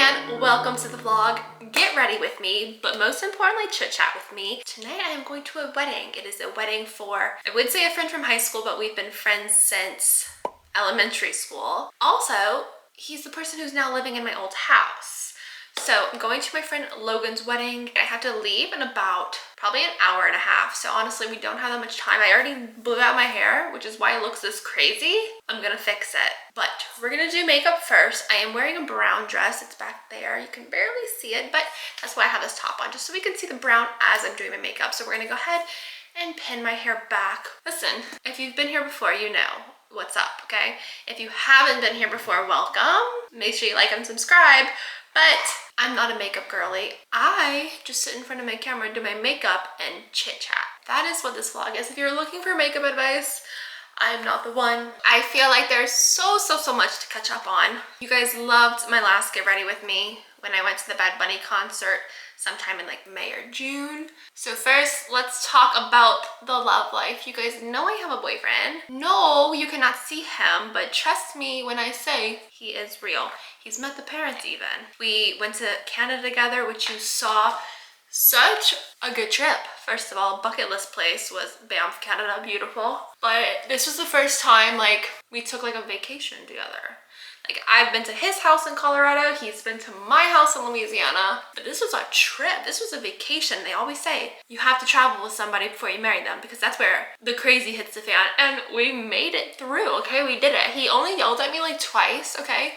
and welcome to the vlog. Get ready with me, but most importantly, chit chat with me. Tonight I am going to a wedding. It is a wedding for, I would say a friend from high school, but we've been friends since elementary school. Also, he's the person who's now living in my old house. So I'm going to my friend Logan's wedding. I have to leave in about probably an hour and a half. So honestly, we don't have that much time. I already blew out my hair, which is why it looks this crazy. I'm gonna fix it. But we're gonna do makeup first. I am wearing a brown dress. It's back there. You can barely see it, but that's why I have this top on, just so we can see the brown as I'm doing my makeup. So we're gonna go ahead and pin my hair back. Listen, if you've been here before, you know what's up, okay? If you haven't been here before, welcome. Make sure you like and subscribe. But I'm not a makeup girly. I just sit in front of my camera, do my makeup, and chit chat. That is what this vlog is. If you're looking for makeup advice, I'm not the one. I feel like there's so much to catch up on. You guys loved my last Get Ready With Me when I went to the Bad Bunny concert sometime in like May or June. So first, let's talk about the love life. You guys know I have a boyfriend. No, you cannot see him, but trust me when I say he is real. He's met the parents even. We went to Canada together, which you saw. Such a good trip. First of all, bucket list place was Banff, Canada, beautiful. But this was the first time like we took like a vacation together. Like I've been to his house in Colorado, he's been to my house in Louisiana, but this was a trip, this was a vacation. They always say you have to travel with somebody before you marry them because that's where the crazy hits the fan, and we made it through, okay? We did it. He only yelled at me like twice, okay?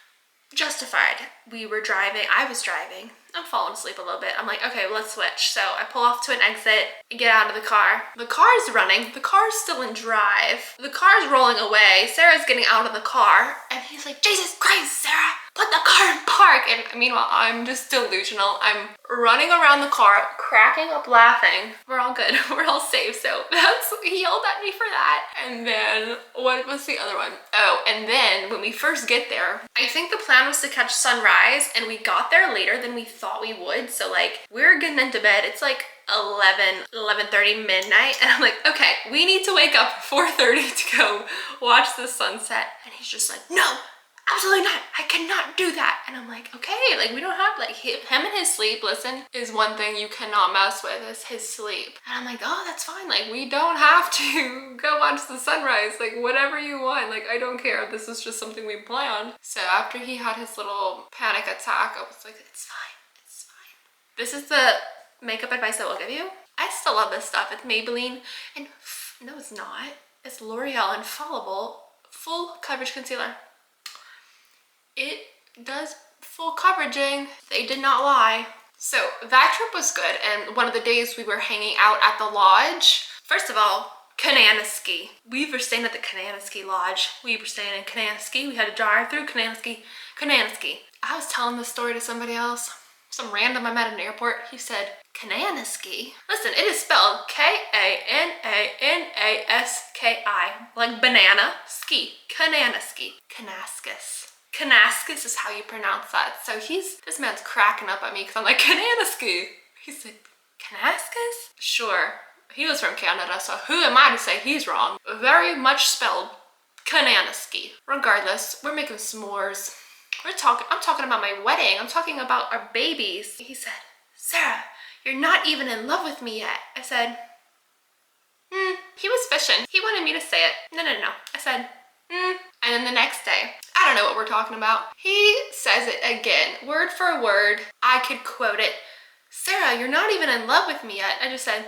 Justified. We were driving, I was driving. I'm falling asleep a little bit. I'm like, okay, let's switch. So I pull off to an exit, get out of the car. The car is running. The car is still in drive. The car is rolling away. Sarah's getting out of the car. And he's like, Jesus Christ, Sarah, put the car in park. And meanwhile, I'm just delusional. I'm running around the car, cracking up laughing. We're all good. We're all safe. So he yelled at me for that. And then, what was the other one? Oh, and then when we first get there, I think the plan was to catch sunrise, and we got there later than we thought we would. So like we're getting into bed, it's like 11:30 midnight, and I'm like, okay, we need to wake up at 4:30 to go watch the sunset. And he's just like, no, absolutely not, I cannot do that. And I'm like, okay, like we don't have like him and his sleep, listen, is one thing you cannot mess with, is his sleep. And I'm like, oh, that's fine, like we don't have to go watch the sunrise, like whatever you want, like I don't care, this is just something we planned. So after he had his little panic attack, I was like, it's fine. This is the makeup advice I will give you. I still love this stuff. It's Maybelline, and no, it's not. It's L'Oreal Infallible Full Coverage Concealer. It does full coveraging. They did not lie. So that trip was good, and one of the days we were hanging out at the lodge. First of all, Kananaskis. We were staying at the Kananaskis Lodge. We were staying in Kananaskis. We had to drive through Kananaskis. I was telling this story to somebody else. Some random I met at an airport. He said, Kananaski. Listen, it is spelled Kananaski. Like banana, ski. Kananaski. Kanaskus. Kanaskus is how you pronounce that. So this man's cracking up at me because I'm like, Kananaski. He said, Kanaskus? Sure. He was from Canada, so who am I to say he's wrong? Very much spelled Kananaski. Regardless, we're making s'mores. I'm talking about my wedding. I'm talking about our babies. He said, Sarah, you're not even in love with me yet. I said, he was fishing. He wanted me to say it. No. I said, And then the next day, I don't know what we're talking about. He says it again, word for word. I could quote it. Sarah, you're not even in love with me yet. I just said,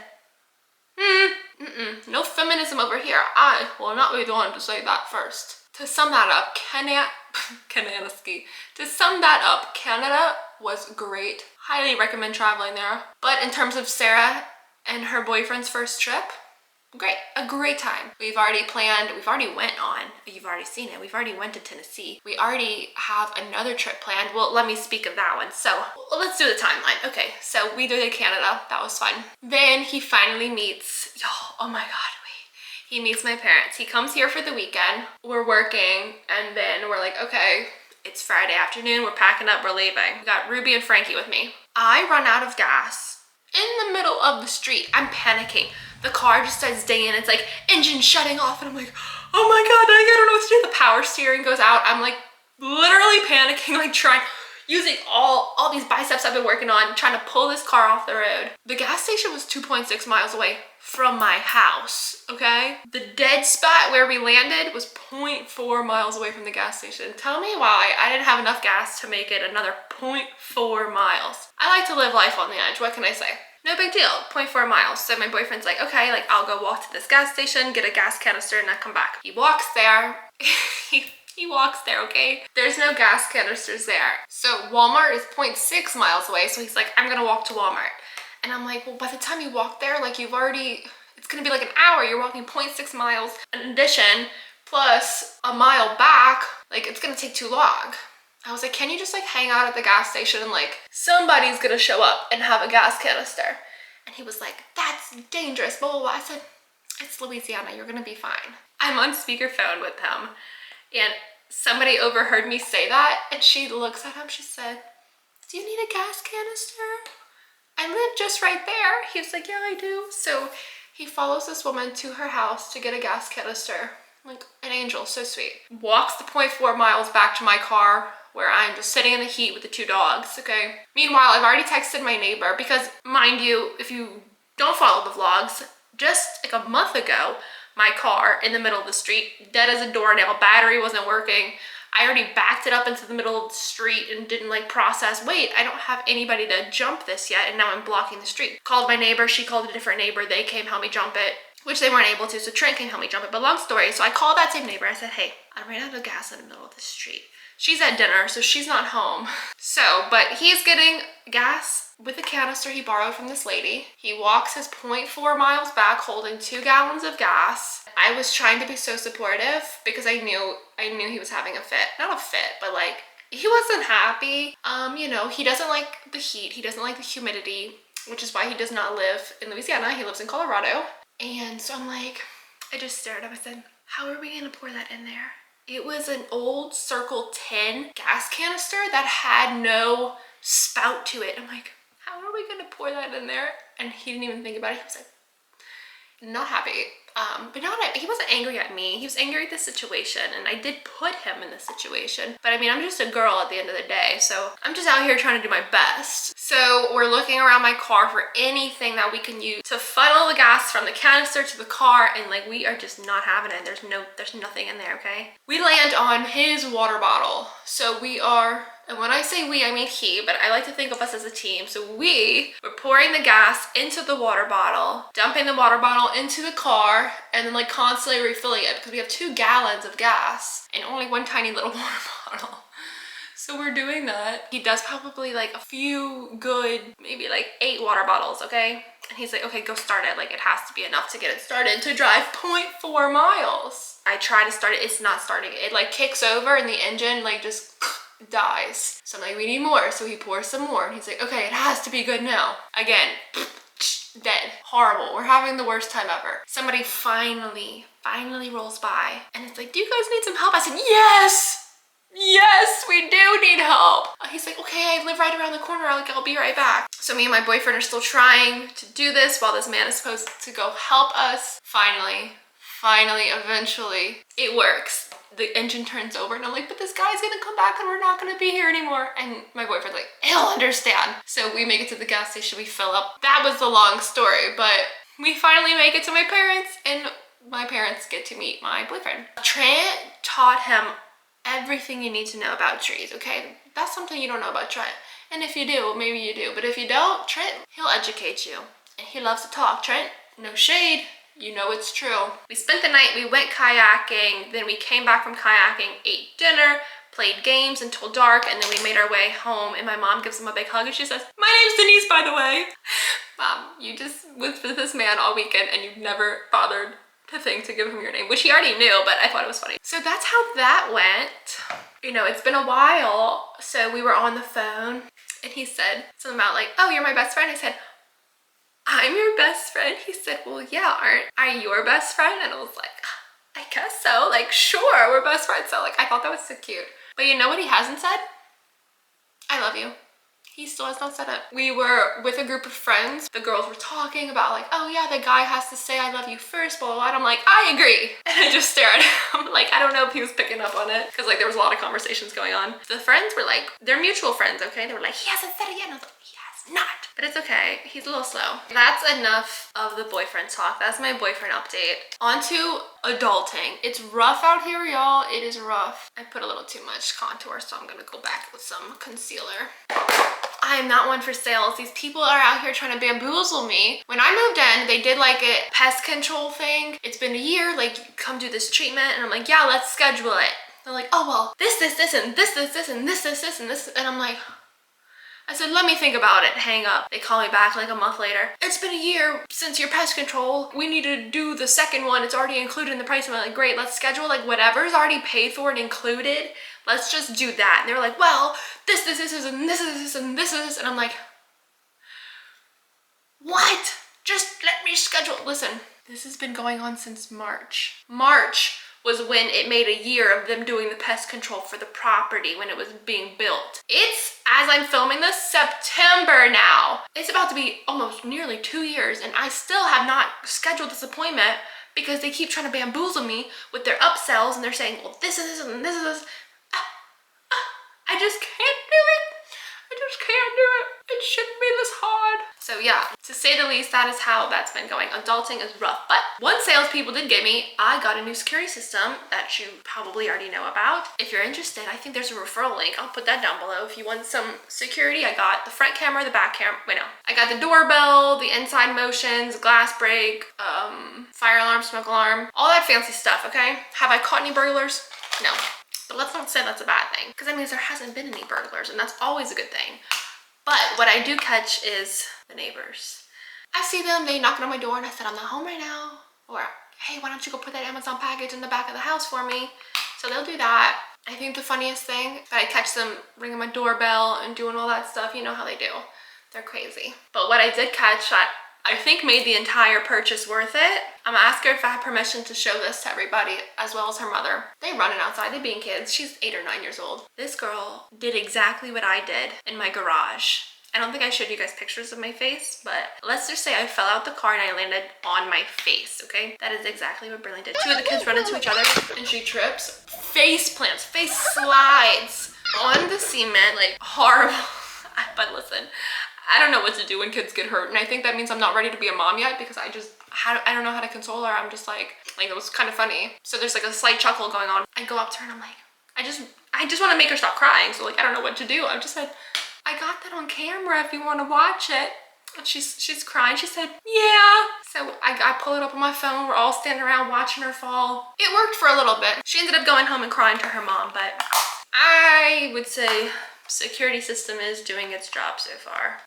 no feminism over here. I will not be the one to say that first. To sum that up, Kananaski. To sum that up, Canada was great. Highly recommend traveling there. But in terms of Sarah and her boyfriend's first trip, great. A great time. We've already went on. You've already seen it. We've already went to Tennessee. We already have another trip planned. Well, let me speak of that one. So let's do the timeline. Okay, so we did Canada. That was fun. Then he finally meets, oh my God. He meets my parents. He comes here for the weekend. We're working, and then we're like, okay, it's Friday afternoon. We're packing up, we're leaving. We got Ruby and Frankie with me. I run out of gas in the middle of the street. I'm panicking. The car just starts dinging. It's like engine shutting off, and I'm like, oh my God, I don't know what to do. The power steering goes out. I'm like literally panicking, like trying, using all these biceps I've been working on, trying to pull this car off the road. The gas station was 2.6 miles away from my house, okay? The dead spot where we landed was 0.4 miles away from the gas station. Tell me why I didn't have enough gas to make it another 0.4 miles. I like to live life on the edge, what can I say? No big deal, 0.4 miles. So my boyfriend's like, okay, like I'll go walk to this gas station, get a gas canister, and then come back. He walks there. He walks there, okay? There's no gas canisters there. So Walmart is 0.6 miles away. So he's like, I'm gonna walk to Walmart. And I'm like, well, by the time you walk there, like it's gonna be like an hour. You're walking 0.6 miles. In addition, plus a mile back, like it's gonna take too long. I was like, can you just like hang out at the gas station and like somebody's gonna show up and have a gas canister? And he was like, that's dangerous, blah, blah, blah. I said, it's Louisiana, you're gonna be fine. I'm on speakerphone with him and somebody overheard me say that and she looks at him, she said, do you need a gas canister? I live just right there. He was like, yeah, I do. So he follows this woman to her house to get a gas canister. Like an angel, so sweet. Walks the 0.4 miles back to my car where I'm just sitting in the heat with the two dogs, okay? Meanwhile, I've already texted my neighbor because, mind you, if you don't follow the vlogs, just like a month ago, my car in the middle of the street, dead as a doornail, battery wasn't working. I already backed it up into the middle of the street and didn't like process, wait, I don't have anybody to jump this yet, and now I'm blocking the street. Called my neighbor, she called a different neighbor, they came help me jump it, which they weren't able to, so Trent came help me jump it, but long story. So I called that same neighbor, I said, hey, I ran out of gas in the middle of the street. She's at dinner, so she's not home. So, but he's getting gas with a canister he borrowed from this lady. He walks his 0.4 miles back holding 2 gallons of gas. I was trying to be so supportive because I knew he was having a fit. Not a fit, but like, he wasn't happy. You know, he doesn't like the heat. He doesn't like the humidity, which is why he does not live in Louisiana. He lives in Colorado. And so I'm like, I just stared at him. I said, how are we gonna pour that in there? It was an old Circle 10 gas canister that had no spout to it. I'm like, how are we gonna pour that in there? And he didn't even think about it. He was like, not happy. But he wasn't angry at me. He was angry at the situation, and I did put him in this situation. But I mean, I'm just a girl at the end of the day, so I'm just out here trying to do my best. So we're looking around my car for anything that we can use to funnel the gas from the canister to the car, and like we are just not having it. There's nothing in there, okay? We land on his water bottle. So we are, and when I say we, I mean he, but I like to think of us as a team. So we were pouring the gas into the water bottle, dumping the water bottle into the car, and then like constantly refilling it because we have 2 gallons of gas and only one tiny little water bottle. So we're doing that. He does probably like a few good, maybe like 8 water bottles, okay? And he's like, okay, go start it. Like it has to be enough to get it started to drive 0.4 miles. I try to start it, it's not starting. It like kicks over and the engine like just dies. So I'm like, we need more. So he pours some more and he's like, okay, it has to be good now. Again, dead. Horrible. We're having the worst time ever. Somebody finally rolls by and it's like, do you guys need some help? I said, yes, we do need help. He's like, okay, I live right around the corner. I'll be right back. So me and my boyfriend are still trying to do this while this man is supposed to go help us. Finally, eventually, it works. The engine turns over and I'm like, but this guy's gonna come back and we're not gonna be here anymore. And my boyfriend's like, he'll understand. So we make it to the gas station, we fill up. That was the long story, but we finally make it to my parents and my parents get to meet my boyfriend. Trent taught him everything you need to know about trees, okay? That's something you don't know about Trent. And if you do, maybe you do. But if you don't, Trent, he'll educate you. And he loves to talk. Trent, no shade. You know it's true. We spent the night, we went kayaking, then we came back from kayaking, ate dinner, played games until dark, and then we made our way home, and my mom gives him a big hug, and she says, my name's Denise, by the way. Mom, you just was with this man all weekend, and you never bothered to think to give him your name, which he already knew, but I thought it was funny. So that's how that went. You know, it's been a while, so we were on the phone, and he said something about like, oh, you're my best friend. I said, I'm your best friend. He said, well, yeah, aren't I your best friend? And I was like, I guess so. Like, sure, we're best friends. So like, I thought that was so cute. But you know what he hasn't said? I love you. He still has not said it. We were with a group of friends. The girls were talking about like, oh yeah, the guy has to say I love you first, blah, blah, blah. And I'm like, I agree. And I just stare at him. Like, I don't know if he was picking up on it because like there was a lot of conversations going on. The friends were like, they're mutual friends, okay? They were like, he hasn't said it yet. And I was like, he has not. But it's okay. He's a little slow. That's enough of the boyfriend talk. That's my boyfriend update. On to adulting. It's rough out here, y'all. It is rough. I put a little too much contour, so I'm gonna go back with some concealer. I am not one for sales. These people are out here trying to bamboozle me. When I moved in, they did like a pest control thing. It's been a year, like come do this treatment. And I'm like, yeah, let's schedule it. They're like, oh, well, this, and this, and this, and this. And I'm like, I said, let me think about it. Hang up. They call me back like a month later. It's been a year since your pest control. We need to do the second one. It's already included in the price. I'm like, great, let's schedule like whatever's already paid for and included. Let's just do that. And they were like, well, this, and this, and this. And I'm like, what? Just let me schedule. Listen, this has been going on since March. March was when it made a year of them doing the pest control for the property when it was being built. It's, as I'm filming this, September now. It's about to be almost nearly 2 years and I still have not scheduled this appointment because they keep trying to bamboozle me with their upsells and they're saying, well, this is this and this is this. I just can't do it. I just can't do it. It shouldn't be this hard. So yeah, to say the least, that is how that's been going. Adulting is rough, but one salespeople did get me. I got a new security system that you probably already know about. If you're interested, I think there's a referral link. I'll put that down below. If you want some security, I got the front camera, the back camera. Wait, no. I got the doorbell, the inside motions, glass break, fire alarm, smoke alarm, all that fancy stuff, okay? Have I caught any burglars? No. But let's not say that's a bad thing, because that means there hasn't been any burglars, and that's always a good thing. But what I do catch is the neighbors. I see them, they knocking on my door, and I said, I'm not home right now. Or, hey, why don't you go put that Amazon package in the back of the house for me? So they'll do that. I think the funniest thing, that I catch them ringing my doorbell and doing all that stuff, you know how they do. They're crazy. But what I did catch that I think made the entire purchase worth it. I'm gonna ask her if I have permission to show this to everybody, as well as her mother. They running outside, they being kids. She's 8 or 9 years old. This girl did exactly what I did in my garage. I don't think I showed you guys pictures of my face, but let's just say I fell out the car and I landed on my face, okay? That is exactly what Brilliant did. 2 of the kids run into each other and she trips. Face plants, face slides on the cement, like horrible. But listen, I don't know what to do when kids get hurt, and I think that means I'm not ready to be a mom yet because I don't know how to console her. I'm just like it was kind of funny. So there's like a slight chuckle going on. I go up to her and I'm like, I just want to make her stop crying. So like, I don't know what to do. I just said, I got that on camera if you want to watch it. And she's crying. She said, yeah. So I pull it up on my phone. We're all standing around watching her fall. It worked for a little bit. She ended up going home and crying to her mom, but I would say security system is doing its job so far.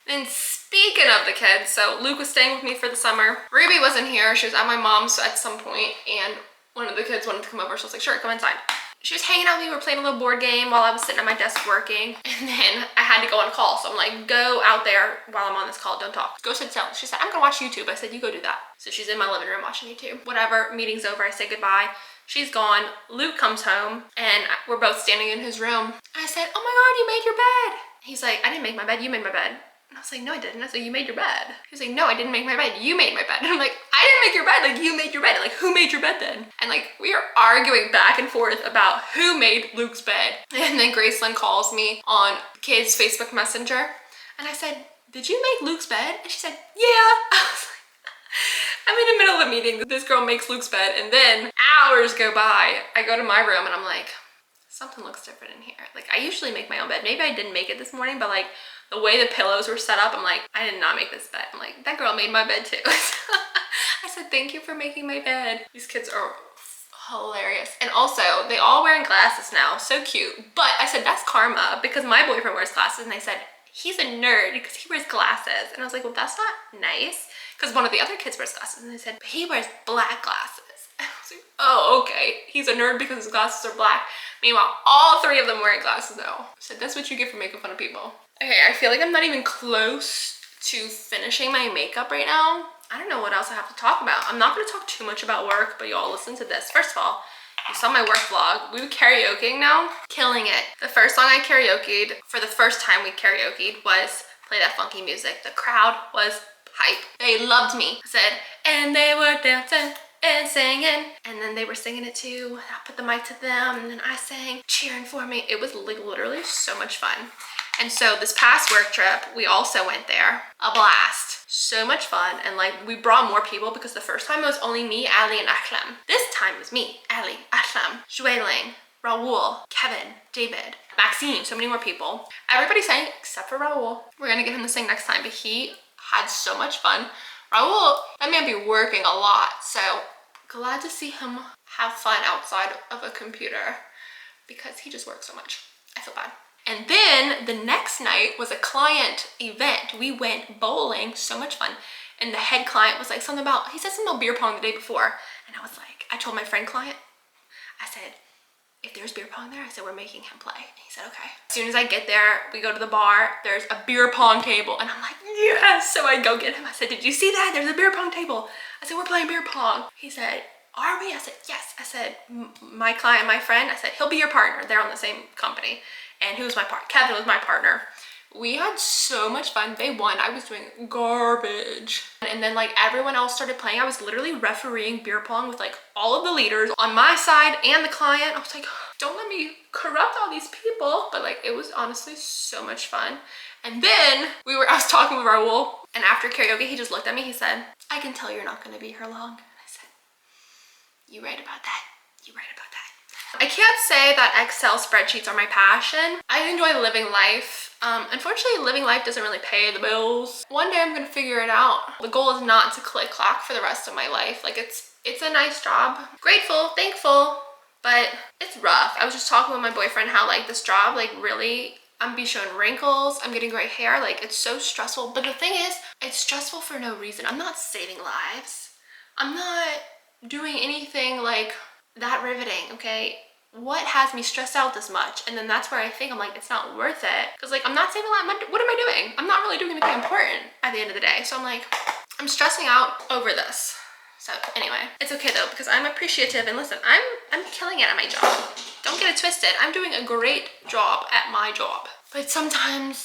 And speaking of the kids, so Luke was staying with me for the summer. Ruby wasn't here. She was at my mom's at some point, and one of the kids wanted to come over, so I was like, sure, come inside. She was hanging out with me. We were playing a little board game while I was sitting at my desk working, and then I had to go on a call. So I'm like, go out there while I'm on this call. Don't talk. Go sit down. She said, I'm gonna watch YouTube. I said, you go do that. So she's in my living room watching YouTube. Whatever, meeting's over. I say goodbye. She's gone. Luke comes home, and we're both standing in his room. I said, oh my God, you made your bed. He's like, I didn't make my bed. You made my bed. And I was like, no, I didn't. I said, you made your bed. He was like, no, I didn't make my bed. You made my bed. And I'm like, I didn't make your bed. Like, you made your bed. Like, who made your bed then? And like, we are arguing back and forth about who made Luke's bed. And then Gracelyn calls me on kids' Facebook Messenger. And I said, did you make Luke's bed? And she said, yeah. I was like, I'm in the middle of a meeting. This girl makes Luke's bed. And then hours go by. I go to my room and I'm like, something looks different in here. Like, I usually make my own bed. Maybe I didn't make it this morning, but like, the way the pillows were set up, I'm like, I did not make this bed. I'm like, that girl made my bed too. I said, thank you for making my bed. These kids are hilarious. And also, they all wearing glasses now. So cute. But I said, that's karma, because my boyfriend wears glasses. And they said, he's a nerd because he wears glasses. And I was like, well, that's not nice. Because one of the other kids wears glasses. And they said, but he wears black glasses. And I was like, oh, okay. He's a nerd because his glasses are black. Meanwhile, all 3 of them wearing glasses though. So that's what you get for making fun of people. Okay, I feel like I'm not even close to finishing my makeup right now. I don't know what else I have to talk about. I'm not gonna talk too much about work, but y'all listen to this. First of all, You saw my work vlog. We were karaokeing now, killing it. The first song I karaoke'd for the first time we karaoke'd was Play That Funky Music. The crowd was hype. They loved me. I said, and they were dancing and singing, and then they were singing it too. I put the mic to them, and then I sang, cheering for me. It was like literally so much fun. And so this past work trip, we also went there. A blast. So much fun. And like we brought more people because the first time it was only me, Ali, and Aklam. This time it was me, Ali, Aklam, Jueling, Raul, Kevin, David, Maxine, so many more people. Everybody sang except for Raul. We're gonna get him to sing next time, but he had so much fun. Raul, that man be working a lot, so glad to see him have fun outside of a computer because he just works so much. I feel bad. And then the next night was a client event. We went bowling, so much fun. And the head client was like something about, he said something about beer pong the day before. And I was like, I told my friend client, I said, if there's beer pong there, I said, we're making him play. And he said, okay. As soon as I get there, we go to the bar, there's a beer pong table. And I'm like, yes. So I go get him. I said, did you see that? There's a beer pong table. I said, we're playing beer pong. He said, are we? I said, yes. I said, my client, my friend, I said, he'll be your partner. They're on the same company. And who was my partner? Kevin was my partner. We had so much fun. They won. I was doing garbage. And then like everyone else started playing. I was literally refereeing beer pong with like all of the leaders on my side and the client. I was like, don't let me corrupt all these people. But like it was honestly so much fun. And then I was talking with Raul, and after karaoke, he just looked at me. He said, I can tell you're not going to be here long. And I said, you right about that. You right about that. I can't say that Excel spreadsheets are my passion. I enjoy living life. Unfortunately, living life doesn't really pay the bills. One day I'm gonna figure it out. The goal is not to click clack for the rest of my life. Like it's a nice job. Grateful, thankful, but it's rough. I was just talking with my boyfriend how like this job, like really, I'm be showing wrinkles, I'm getting gray hair, like it's so stressful. But the thing is, it's stressful for no reason. I'm not saving lives. I'm not doing anything like that riveting, okay? What has me stressed out this much? And then that's where I think I'm like, it's not worth it. Because like, I'm not saving a lot. What am I doing? I'm not really doing anything important at the end of the day. So I'm like, I'm stressing out over this. So anyway, it's okay though, because I'm appreciative. And listen, I'm killing it at my job. Don't get it twisted. I'm doing a great job at my job. But sometimes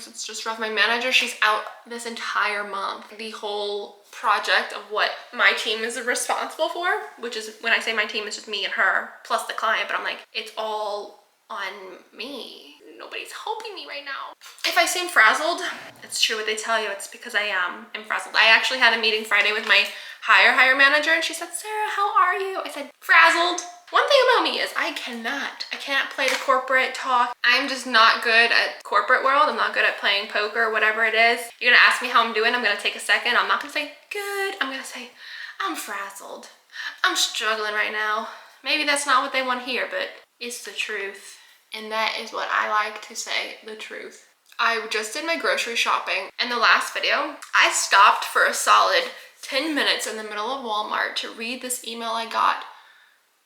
it's just rough. My manager, she's out this entire month. The whole project of what my team is responsible for, which is, when I say my team, it's just me and her plus the client, but I'm like, it's all on me. Nobody's helping me right now. If I seem frazzled, it's true what they tell you. It's because I am frazzled. I actually had a meeting Friday with my hire manager, and she said, Sarah, how are you? I said, frazzled. One thing about me is I cannot play the corporate talk. I'm just not good at corporate world. I'm not good at playing poker, whatever it is. You're gonna ask me how I'm doing. I'm gonna take a second. I'm not gonna say good. I'm gonna say I'm frazzled. I'm struggling right now. Maybe that's not what they want to hear, but it's the truth. And that is what I like to say, the truth. I just did my grocery shopping. In the last video, I stopped for a solid 10 minutes in the middle of Walmart to read this email I got.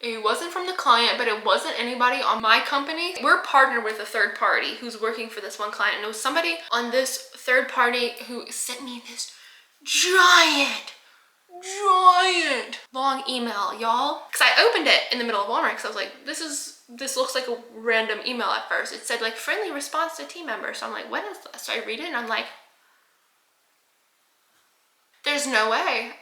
It wasn't from the client, but it wasn't anybody on my company. We're partnered with a third party who's working for this one client. And it was somebody on this third party who sent me this giant long email, y'all. Because I opened it in the middle of Walmart because I was like, this looks like a random email at first. It said like friendly response to team members. So I'm like, what is this? So I read it and I'm like, there's no way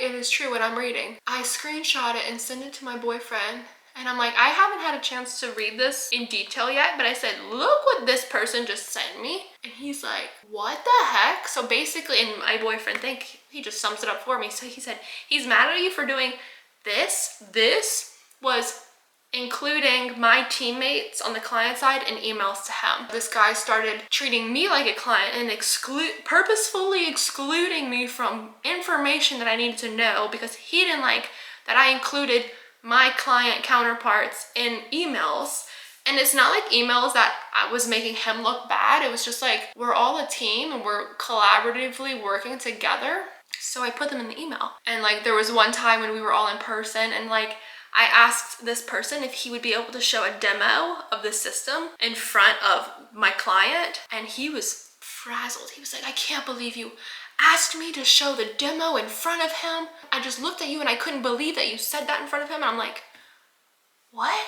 it is true what I'm reading. I screenshot it and send it to my boyfriend. And I'm like, I haven't had a chance to read this in detail yet, but I said, look what this person just sent me. And he's like, what the heck? So basically, and my boyfriend, he just sums it up for me. So he said, he's mad at you for doing this. This was including my teammates on the client side and emails to him. This guy started treating me like a client and purposefully excluding me from information that I needed to know because he didn't like that I included my client counterparts in emails. And it's not like emails that I was making him look bad. It was just like, we're all a team and we're collaboratively working together. So I put them in the email. And like, there was one time when we were all in person and like, I asked this person if he would be able to show a demo of the system in front of my client, and he was frazzled. He was like, I can't believe you asked me to show the demo in front of him. I just looked at you and I couldn't believe that you said that in front of him. And I'm like, what?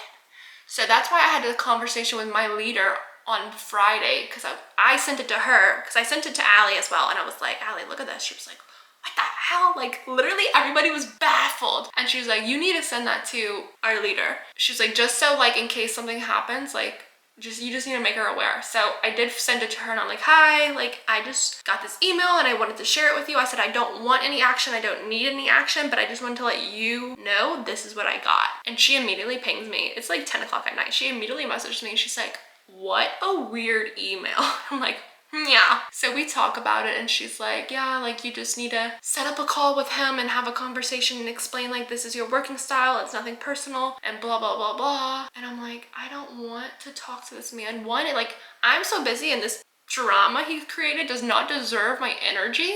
So that's why I had a conversation with my leader on Friday, because I sent it to her, because I sent it to Allie as well, and I was like, Allie, look at this. She was like, what the hell? Like, literally everybody was baffled. And she was like, you need to send that to our leader. She's like, just so like in case something happens, like you just need to make her aware. So I did send it to her, and I'm like, hi, like I just got this email and I wanted to share it with you. I said, I don't want any action, I don't need any action, but I just wanted to let you know this is what I got. And she immediately pings me. It's like 10 o'clock at night. She immediately messaged me and she's like, what a weird email. I'm like, yeah. So we talk about it, and she's like, yeah, like you just need to set up a call with him and have a conversation and explain like this is your working style, it's nothing personal, and blah blah blah blah. And I'm like, I don't want to talk to this man. One, like I'm so busy, and this drama he's created does not deserve my energy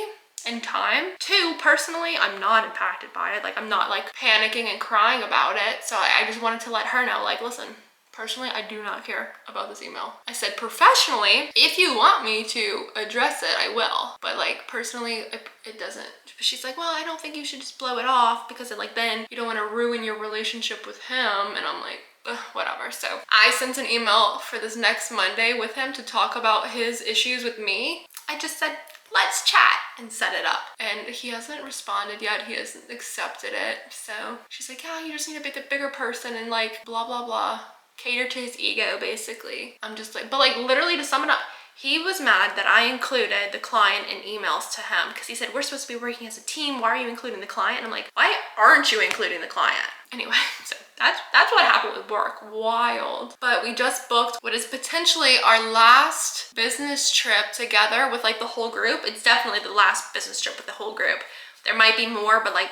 and time. Two, personally, I'm not impacted by it. Like I'm not like panicking and crying about it. So I just wanted to let her know, like, listen, personally, I do not care about this email. I said professionally, if you want me to address it, I will. But like personally, it doesn't. She's like, well, I don't think you should just blow it off, because like then you don't want to ruin your relationship with him. And I'm like, ugh, whatever. So I sent an email for this next Monday with him to talk about his issues with me. I just said, let's chat and set it up. And he hasn't responded yet. He hasn't accepted it. So she's like, yeah, you just need to be the bigger person and like blah, blah, blah. Cater to his ego, basically. I'm just like, but like literally to sum it up, he was mad that I included the client in emails to him, because he said, we're supposed to be working as a team. Why are you including the client? And I'm like, why aren't you including the client? Anyway, so that's what happened with work. Wild. But we just booked what is potentially our last business trip together with like the whole group. It's definitely the last business trip with the whole group. There might be more, but like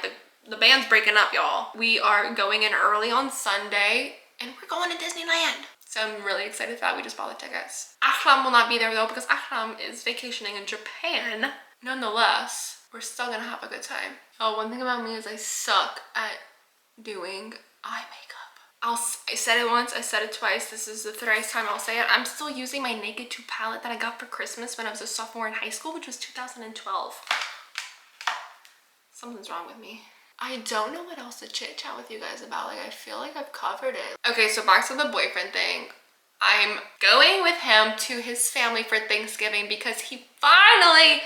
the band's breaking up, y'all. We are going in early on Sunday, and we're going to Disneyland. So I'm really excited for that. We just bought the tickets. Akram will not be there though, because Akram is vacationing in Japan. Nonetheless, we're still gonna have a good time. Oh, one thing about me is I suck at doing eye makeup. I said it once, I said it twice. This is the third time I'll say it. I'm still using my Naked 2 palette that I got for Christmas when I was a sophomore in high school, which was 2012. Something's wrong with me. I don't know what else to chit chat with you guys about. Like, I feel like I've covered it. Okay, so back to the boyfriend thing. I'm going with him to his family for Thanksgiving because he finally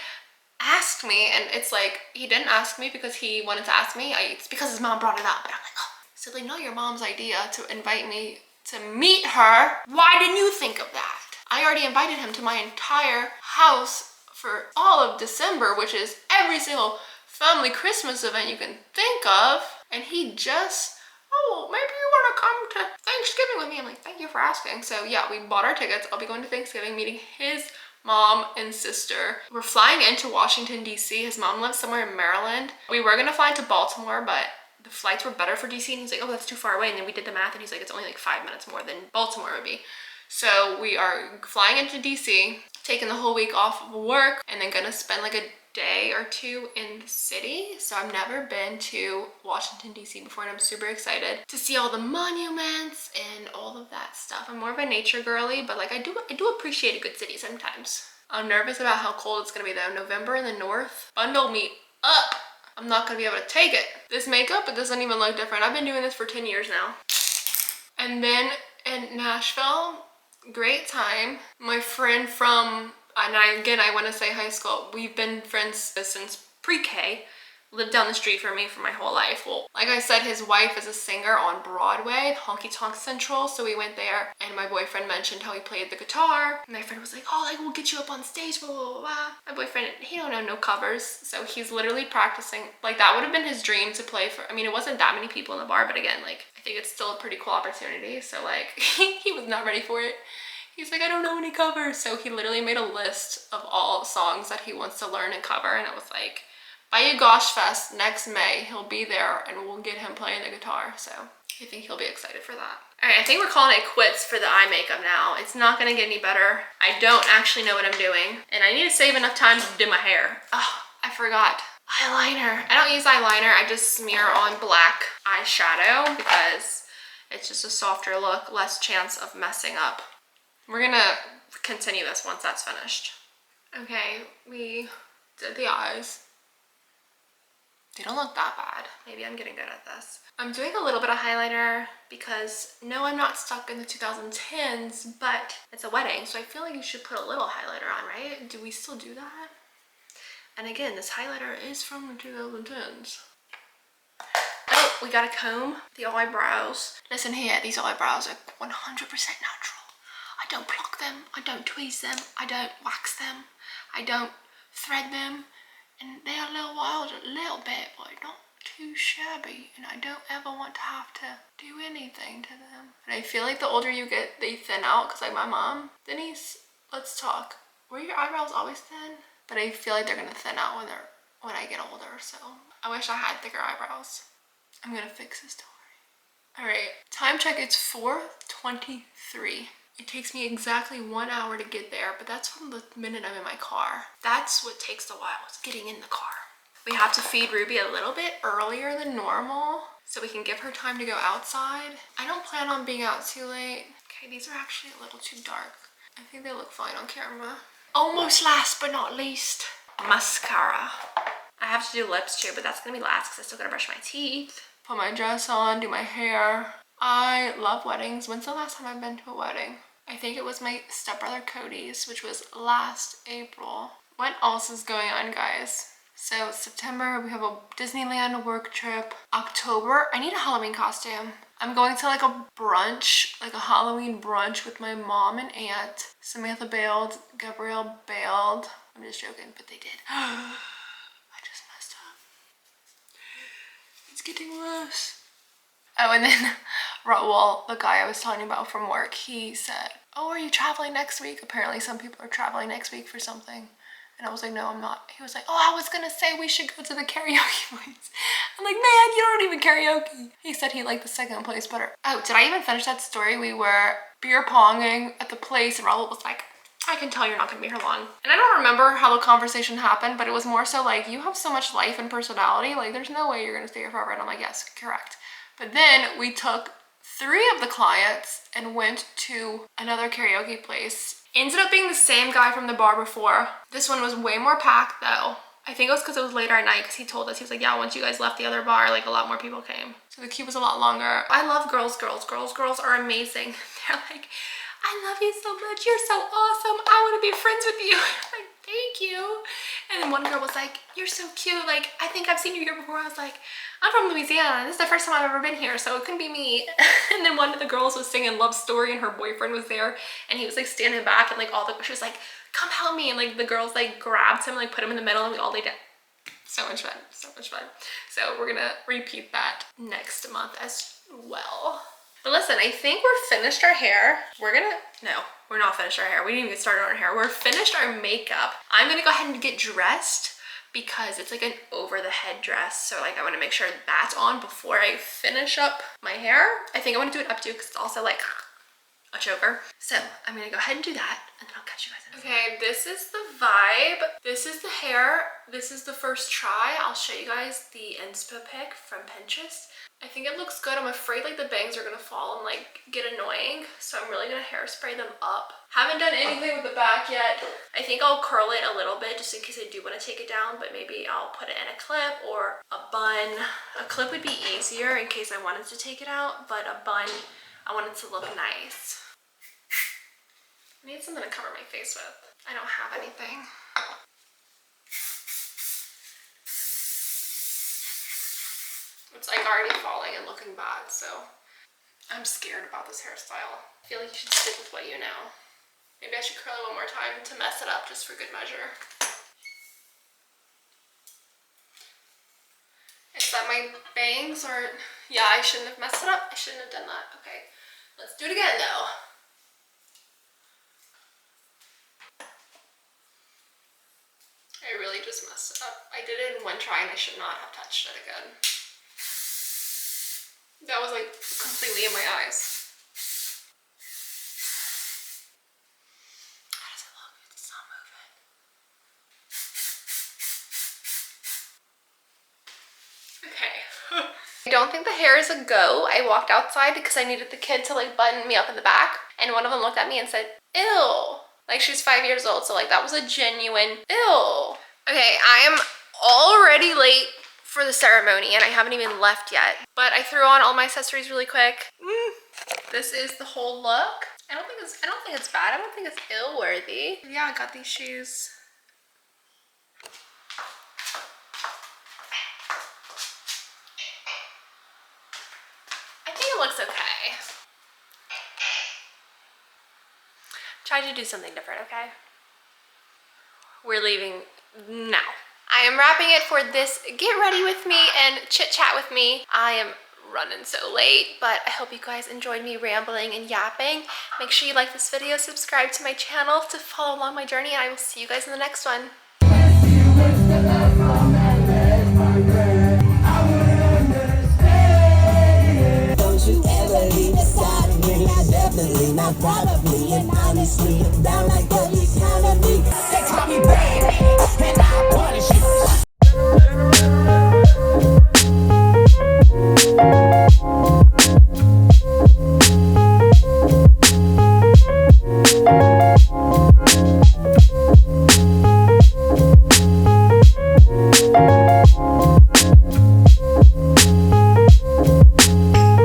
asked me. And it's like, he didn't ask me because he wanted to ask me. It's because his mom brought it up. But I'm like, oh, so they know your mom's idea to invite me to meet her. Why didn't you think of that? I already invited him to my entire house for all of December, which is every single family Christmas event you can think of, and he just, oh, maybe you want to come to Thanksgiving with me. I'm like, thank you for asking. So yeah, we bought our tickets. I'll be going to Thanksgiving, meeting his mom and sister. We're flying into Washington, D.C. His mom lives somewhere in Maryland. We were gonna fly into Baltimore, but the flights were better for D.C. and he's like, oh, that's too far away. And then we did the math, and he's like, it's only like 5 minutes more than Baltimore would be. So we are flying into D.C., taking the whole week off of work, and then gonna spend like a day or two in the city. So I've never been to Washington, D.C. before, and I'm super excited to see all the monuments and all of that stuff. I'm more of a nature girly, but like I do appreciate a good city sometimes. I'm nervous about how cold it's gonna be though. November in the north, bundle me up. I'm not gonna be able to take it. This makeup, it doesn't even look different. I've been doing this for 10 years now. And then in Nashville, great time. My friend from, and I want to say high school, we've been friends since pre-K, lived down the street from me for my whole life. Well, like I said, his wife is a singer on Broadway, Honky Tonk Central, so we went there, and my boyfriend mentioned how he played the guitar, and my friend was like, oh, like, we'll get you up on stage, blah, blah, blah, blah. My boyfriend, he don't know no covers, so he's literally practicing. Like, that would have been his dream to play for, I mean, it wasn't that many people in the bar, but again, like, I think it's still a pretty cool opportunity, so like, he was not ready for it. He's like, I don't know any covers. So he literally made a list of all songs that he wants to learn and cover. And it was like, Bayou Gosh Fest next May, he'll be there and we'll get him playing the guitar. So I think he'll be excited for that. All right, I think we're calling it quits for the eye makeup now. It's not gonna get any better. I don't actually know what I'm doing. And I need to save enough time to do my hair. Oh, I forgot. Eyeliner. I don't use eyeliner. I just smear on black eyeshadow because it's just a softer look, less chance of messing up. We're gonna continue this once that's finished. Okay, we did the eyes. They don't look that bad. Maybe I'm getting good at this. I'm doing a little bit of highlighter because no, I'm not stuck in the 2010s, but it's a wedding, so I feel like you should put a little highlighter on, right? Do we still do that? And again, this highlighter is from the 2010s. Oh, we gotta comb the eyebrows. Listen here, these eyebrows are 100% natural. I don't pluck them, I don't tweeze them, I don't wax them, I don't thread them. And they are a little wild a little bit, but not too shabby. And I don't ever want to have to do anything to them. And I feel like the older you get, they thin out. Because like my mom, Denise, let's talk. Were your eyebrows always thin? But I feel like they're going to thin out when I get older. So I wish I had thicker eyebrows. I'm going to fix this, don't worry. All right, time check, it's 4:23. It takes me exactly 1 hour to get there, but that's from the minute I'm in my car. That's what takes a while, is getting in the car. We have to feed Ruby a little bit earlier than normal so we can give her time to go outside. I don't plan on being out too late. Okay, these are actually a little too dark. I think they look fine on camera. Almost last but not least, mascara. I have to do lips too, but that's gonna be last because I still gotta brush my teeth. Put my dress on, do my hair. I love weddings. When's the last time I've been to a wedding? I think it was my stepbrother Cody's, which was last April. What else is going on, guys? So September, we have a Disneyland work trip. October, I need a Halloween costume. I'm going to like a brunch, like a Halloween brunch with my mom and aunt. Samantha bailed, Gabrielle bailed. I'm just joking, but they did. I just messed up. It's getting worse. Oh, and then Raul, the guy I was talking about from work, he said, oh, are you traveling next week? Apparently some people are traveling next week for something. And I was like, no, I'm not. He was like, oh, I was gonna say we should go to the karaoke place. I'm like, man, you don't even karaoke. He said he liked the second place better. Oh, did I even finish that story? We were beer ponging at the place and Raul was like, I can tell you're not gonna be here long. And I don't remember how the conversation happened, but it was more so like, you have so much life and personality, like there's no way you're gonna stay here forever. And I'm like, yes, correct. But then we took 3 of the clients and went to another karaoke place. Ended up being the same guy from the bar before. This one was way more packed though. I think it was because it was later at night because he told us, he was like, yeah, once you guys left the other bar, like a lot more people came. So the queue was a lot longer. I love girls. Girls are amazing. They're like, I love you so much. You're so awesome. I want to be friends with you. I'm like, thank you. And then one girl was like, you're so cute. Like, I think I've seen you here before. I was like, I'm from Louisiana. This is the first time I've ever been here, so it couldn't be me. And then one of the girls was singing Love Story and her boyfriend was there and he was like standing back and like she was like, come help me. And like the girls like grabbed him, like put him in the middle and we all laid down. So much fun, so much fun. So we're gonna repeat that next month as well. But listen, I think we're finished our hair. No, we're not finished our hair. We didn't even get started on our hair. We're finished our makeup. I'm gonna go ahead and get dressed because it's like an over the head dress. So like I wanna make sure that's on before I finish up my hair. I think I wanna do it updo because it's also like a choker. So I'm gonna go ahead and do that and then I'll catch you guys in a second. Okay, this is the vibe. This is the hair. This is the first try. I'll show you guys the inspo pic from Pinterest. I think it looks good. I'm afraid like the bangs are gonna fall and like get annoying. So I'm really gonna hairspray them up. Haven't done anything with the back yet. I think I'll curl it a little bit just in case I do want to take it down, but maybe I'll put it in a clip or a bun. A clip would be easier in case I wanted to take it out, but a bun, I want it to look nice. I need something to cover my face with. I don't have anything. It's like already falling and looking bad, so I'm scared about this hairstyle. I feel like you should stick with what you know. Maybe I should curl it one more time to mess it up just for good measure. Is that my bangs or... Yeah, I shouldn't have messed it up. I shouldn't have done that. Okay, let's do it again though. I really just messed it up. I did it in one try and I should not have touched it again. That was like completely in my eyes. How does it look? It's not moving. Okay. I don't think the hair is a go. I walked outside because I needed the kid to like button me up in the back. And one of them looked at me and said, ew. Like she's 5 years old. So like that was a genuine ew. Okay, I am already late for the ceremony, and I haven't even left yet. But I threw on all my accessories really quick. This is the whole look. I don't think it's bad. I don't think it's ill-worthy. Yeah, I got these shoes. I think it looks okay. Try to do something different, okay? We're leaving now. I am wrapping it for this get ready with me and chit chat with me. I am running so late, but I hope you guys enjoyed me rambling and yapping. Make sure you like this video, subscribe to my channel to follow along my journey, and I will see you guys in the next one.